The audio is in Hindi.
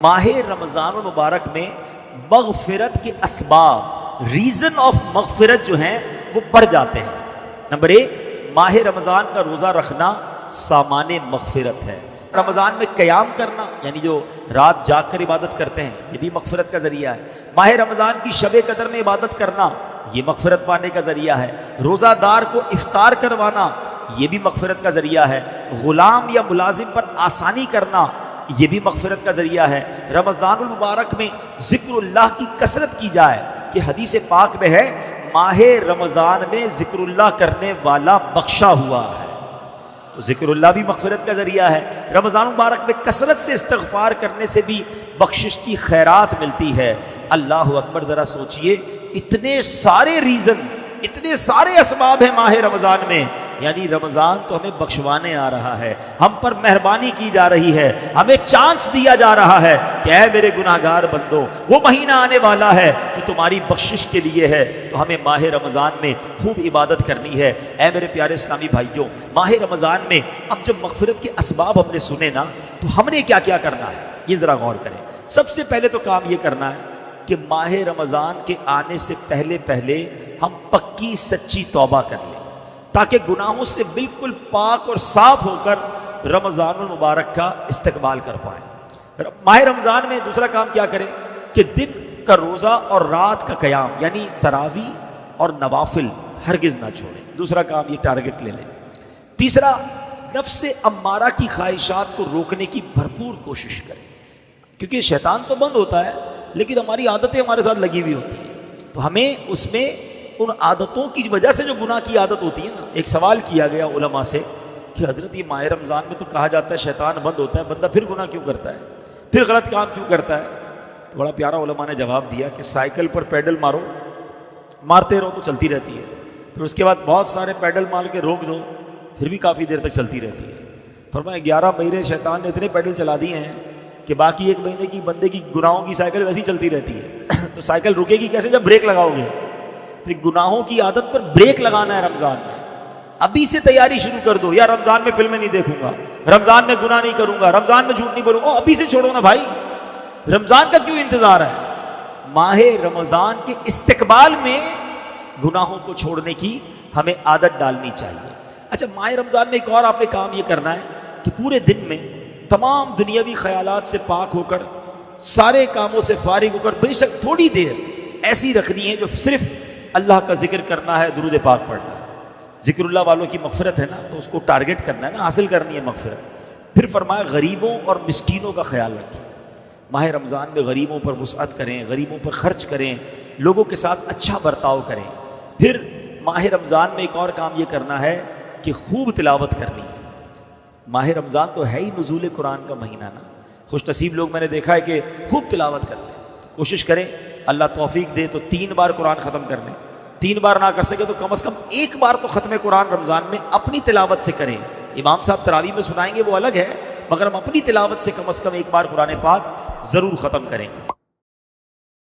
माह रमज़ान मुबारक में मग़फ़िरत के असबाब, रीज़न ऑफ मग़फ़िरत जो हैं वो बढ़ जाते हैं। नंबर एक, माह रमज़ान का रोज़ा रखना सामान्य मग़फ़िरत है। रमज़ान में क़याम करना, यानी जो रात जाग कर इबादत करते हैं, ये भी मग़फ़िरत का ज़रिया है। माह रमज़ान की शब कदर में इबादत करना, ये मग़फ़िरत पाने का ज़रिया है। रोज़ादार को इफ्तार करवाना, ये भी मग़फ़िरत का ज़रिया है। ग़ुलाम या मुलाजिम पर आसानी करना, ये भी मग़फ़िरत का ज़रिया है। रमज़ानुल मुबारक में ज़िक्रुल्लाह की कसरत की जाए कि हदीस पाक में है, माह रमज़ान में ज़िक्रुल्लाह करने वाला बख्शा हुआ है। तो ज़िक्रुल्लाह भी मग़फ़िरत का ज़रिया है। रमज़ान मुबारक में कसरत से इस्तिग़फ़ार करने से भी बख्शिश की खैरात मिलती है। अल्लाह अकबर, ज़रा सोचिए, इतने सारे रीज़न, इतने सारे असबाब हैं माह रमज़ान में। यानी रमज़ान तो हमें बख्शवाने आ रहा है, हम पर मेहरबानी की जा रही है, हमें चांस दिया जा रहा है कि ऐ मेरे गुनाहगार बंदो, वो महीना आने वाला है कि तुम्हारी बख्शिश के लिए है। तो हमें माह रमज़ान में खूब इबादत करनी है। ऐ मेरे प्यारे इस्लामी भाइयों, माह रमज़ान में अब जब मग़फ़िरत के असबाब हमने सुने ना, तो हमने क्या क्या करना है, ये ज़रा गौर करें। सबसे पहले तो काम ये करना है कि माह रमज़ान के आने से पहले पहले हम पक्की सच्ची तौबा कर लें, ताकि गुनाहों से बिल्कुल पाक और साफ होकर रमज़ानुल मुबारक का इस्तकबाल कर पाएँ। माह रमज़ान में दूसरा काम क्या करें कि दिन का रोज़ा और रात का क़याम, यानी तरावी और नवाफिल हरगिज़ ना छोड़ें। दूसरा काम ये टारगेट ले लें। तीसरा, नफ्स अम्मारा की ख्वाहिशात को रोकने की भरपूर कोशिश करें, क्योंकि शैतान तो बंद होता है लेकिन हमारी आदतें हमारे साथ लगी हुई होती हैं। तो हमें उसमें उन आदतों की वजह से जो गुनाह की आदत होती है ना, एक सवाल किया गया उलमा से कि हज़रत ये माह रमज़ान में तो कहा जाता है शैतान बंद होता है, बंदा फिर गुनाह क्यों करता है, फिर गलत काम क्यों करता है? तो बड़ा प्यारा उलमा ने जवाब दिया कि साइकिल पर पैडल मारो, मारते रहो तो चलती रहती है, फिर उसके बाद बहुत सारे पैडल मार के रोक दो, फिर भी काफ़ी देर तक चलती रहती है। फरमाया 11 महीने शैतान ने इतने पैडल चला दिए हैं कि बाकी 1 महीने की बंदे की गुनाहों की साइकिल वैसी चलती रहती है। तो साइकिल रुकेगी कैसे जब ब्रेक लगाओगे? तो गुनाहों की आदत पर ब्रेक लगाना है रमज़ान में। अभी से तैयारी शुरू कर दो, या रमज़ान में फिल्में नहीं देखूंगा, रमज़ान में गुनाह नहीं करूंगा, रमज़ान में झूठ नहीं बोलूंगा। अभी से छोड़ो ना भाई, रमज़ान का क्यों इंतज़ार है? माह रमज़ान के इस्तकबाल में गुनाहों को छोड़ने की हमें आदत डालनी चाहिए। अच्छा, माह रमज़ान में एक और आपने काम ये करना है कि पूरे दिन में तमाम दुनियावी ख्यालात से पाक होकर, सारे कामों से फारिग होकर, बेशक थोड़ी देर ऐसी रखनी है जो सिर्फ अल्लाह का जिक्र करना है, दुरूद पाक पढ़ना है। जिक्रुल्लाह वालों की मग़फ़िरत है ना, तो उसको टारगेट करना है ना, हासिल करनी है मग़फ़िरत। फिर फरमाया गरीबों और मिस्कीनों का ख्याल रखें। माह रमज़ान में गरीबों पर वुसअत करें, गरीबों पर ख़र्च करें, लोगों के साथ अच्छा बर्ताव करें। फिर माह रमज़ान में एक और काम ये करना है कि खूब तिलावत करनी है। माह रमज़ान तो है ही नुज़ूल कुरान का महीना ना, खुशनसीब लोग मैंने देखा है कि खूब तिलावत करते हैं। तो कोशिश करें, अल्लाह तौफीक दे तो 3 बार कुरान ख़त्म कर लें। 3 बार ना कर सके तो कम से कम 1 बार तो ख़त्म कुरान रमज़ान में अपनी तिलावत से करें। इमाम साहब तरावी में सुनाएंगे वो अलग है, मगर हम अपनी तिलावत से कम 1 बार कुरान पाक ज़रूर ख़त्म करें।